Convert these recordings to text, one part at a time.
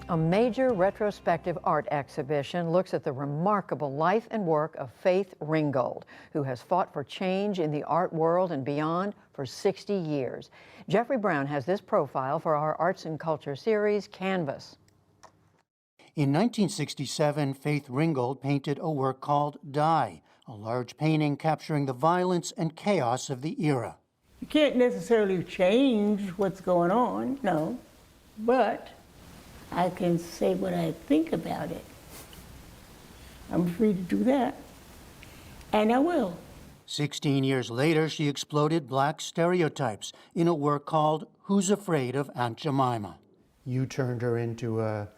A major retrospective art exhibition looks at the remarkable life and work of Faith Ringgold, who has fought for change in the art world and beyond for 60 years. Jeffrey Brown has this profile for our Arts and Culture series, Canvas. In 1967, Faith Ringgold painted a work called Die, a large painting capturing the violence and chaos of the era. You can't necessarily change what's going on, no, but I can say what I think about it. I'm free to do that, and I will. 16 years later, she exploded black stereotypes in a work called Who's Afraid of Aunt Jemima? You turned her into a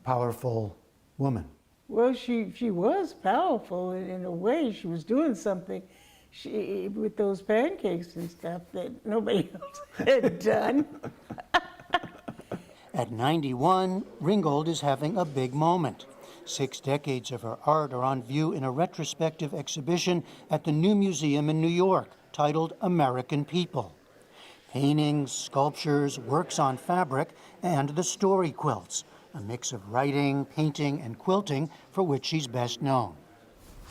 powerful woman. Well, she was powerful in a way. She was doing something with those pancakes and stuff that nobody else had done. At 91, Ringgold is having a big moment. 6 decades of her art are on view in a retrospective exhibition at the New Museum in New York, titled American People. Paintings, sculptures, works on fabric, and the story quilts, a mix of writing, painting, and quilting for which she's best known.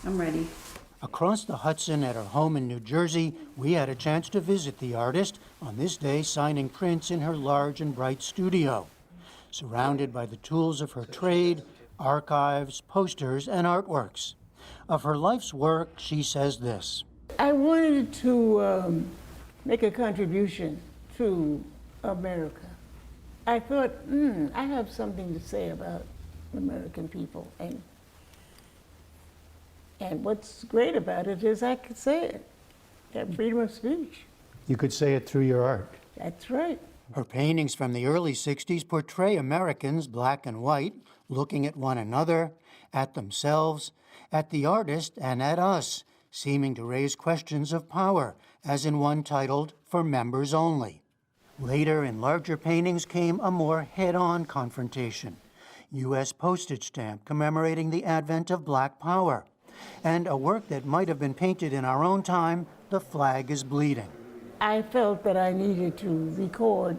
I'm ready. Across the Hudson at her home in New Jersey, we had a chance to visit the artist on this day signing prints in her large and bright studio. Surrounded by the tools of her trade, archives, posters, and artworks. Of her life's work, she says this. I wanted to make a contribution to America. I thought, I have something to say about American people. And what's great about it is I could say it. That freedom of speech. You could say it through your art. That's right. Her paintings from the early 60s portray Americans, black and white, looking at one another, at themselves, at the artist, and at us, seeming to raise questions of power, as in one titled, For Members Only. Later, in larger paintings, came a more head-on confrontation. U.S. postage stamp commemorating the advent of Black Power. And a work that might have been painted in our own time, The Flag is Bleeding. I felt that I needed to record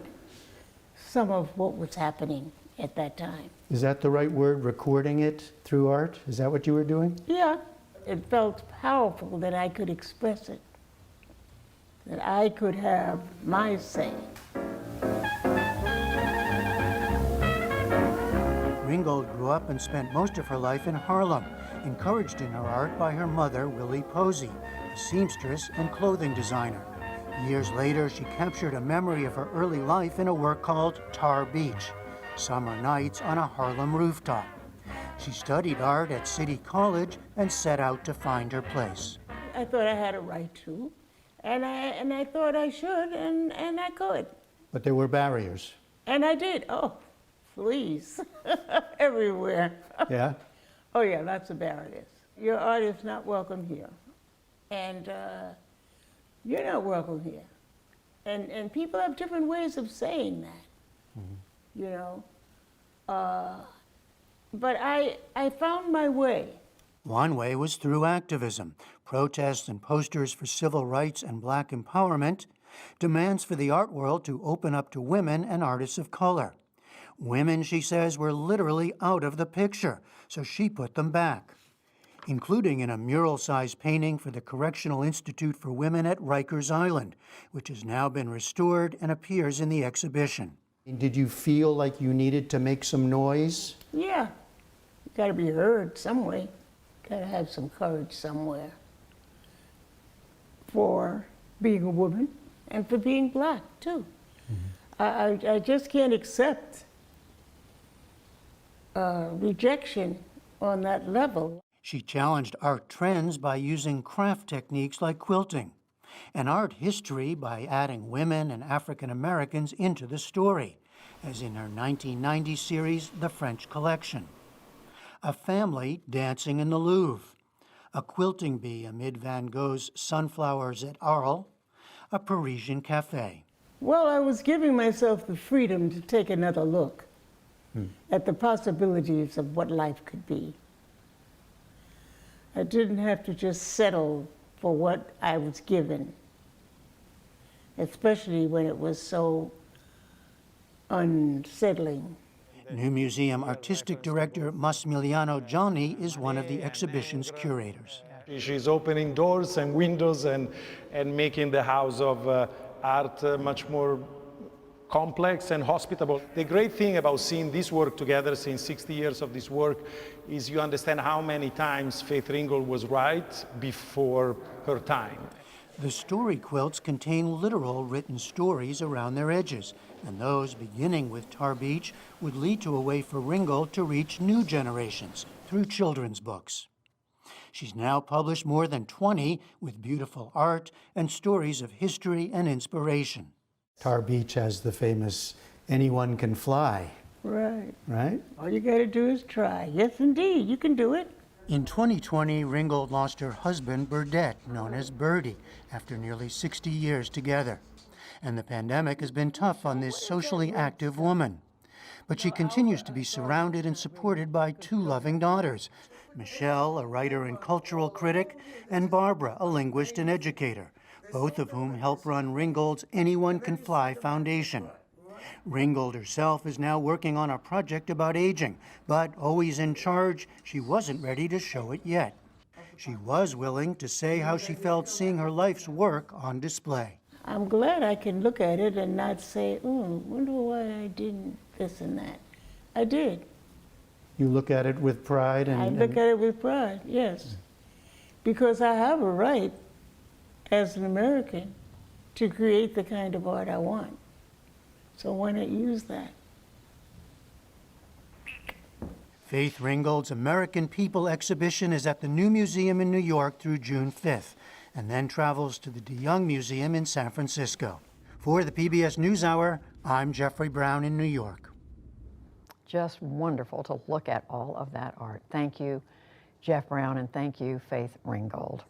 some of what was happening at that time. Is that the right word, recording it through art? Is that what you were doing? Yeah, it felt powerful that I could express it, that I could have my say. Ringgold grew up and spent most of her life in Harlem, encouraged in her art by her mother, Willie Posey, a seamstress and clothing designer. Years later, she captured a memory of her early life in a work called Tar Beach, Summer Nights on a Harlem Rooftop. She studied art at City College and set out to find her place. I thought I had a right to, and I thought I should, and I could. But there were barriers. And I did. Oh, please. Everywhere. Yeah? Oh yeah, lots of barriers. Your art is not welcome here. And you're not welcome here. And people have different ways of saying that, you know. But I found my way. One way was through activism, protests and posters for civil rights and black empowerment, demands for the art world to open up to women and artists of color. Women, she says, were literally out of the picture, so she put them back, including in a mural-sized painting for the Correctional Institute for Women at Rikers Island, which has now been restored and appears in the exhibition. Did you feel like you needed to make some noise? Yeah, you gotta be heard some way. Gotta have some courage somewhere for being a woman and for being black, too. I just can't accept rejection on that level. She challenged art trends by using craft techniques like quilting, and art history by adding women and African Americans into the story, as in her 1990 series, The French Collection. A family dancing in the Louvre, a quilting bee amid Van Gogh's Sunflowers at Arles, a Parisian cafe. Well, I was giving myself the freedom to take another look at the possibilities of what life could be. I didn't have to just settle for what I was given, especially when it was so unsettling. New Museum Artistic Director Massimiliano Gianni is one of the exhibition's curators. She's opening doors and windows and making the House of Art much more complex and hospitable. The great thing about seeing this work together, seeing 60 years of this work, is you understand how many times Faith Ringgold was right before her time. The story quilts contain literal written stories around their edges, and those, beginning with Tar Beach, would lead to a way for Ringgold to reach new generations through children's books. She's now published more than 20 with beautiful art and stories of history and inspiration. Tar Beach has the famous "anyone can fly," Right. right? All you got to do is try. Yes, indeed, you can do it. In 2020, Ringgold lost her husband, Burdette, known as Birdie, after nearly 60 years together. And the pandemic has been tough on this socially active woman. But she continues to be surrounded and supported by two loving daughters, Michelle, a writer and cultural critic, and Barbara, a linguist and educator, both of whom help run Ringgold's Anyone Can Fly Foundation. Ringgold herself is now working on a project about aging, but always in charge, she wasn't ready to show it yet. She was willing to say how she felt seeing her life's work on display. I'm glad I can look at it and not say, wonder why I didn't this and that. I did. You look at it with pride and... I look at it with pride, yes. Because I have a right, as an American, to create the kind of art I want. So why not use that? Faith Ringgold's American People exhibition is at the New Museum in New York through June 5th, and then travels to the DeYoung Museum in San Francisco. For the PBS NewsHour, I'm Jeffrey Brown in New York. Just wonderful to look at all of that art. Thank you, Jeff Brown, and thank you, Faith Ringgold.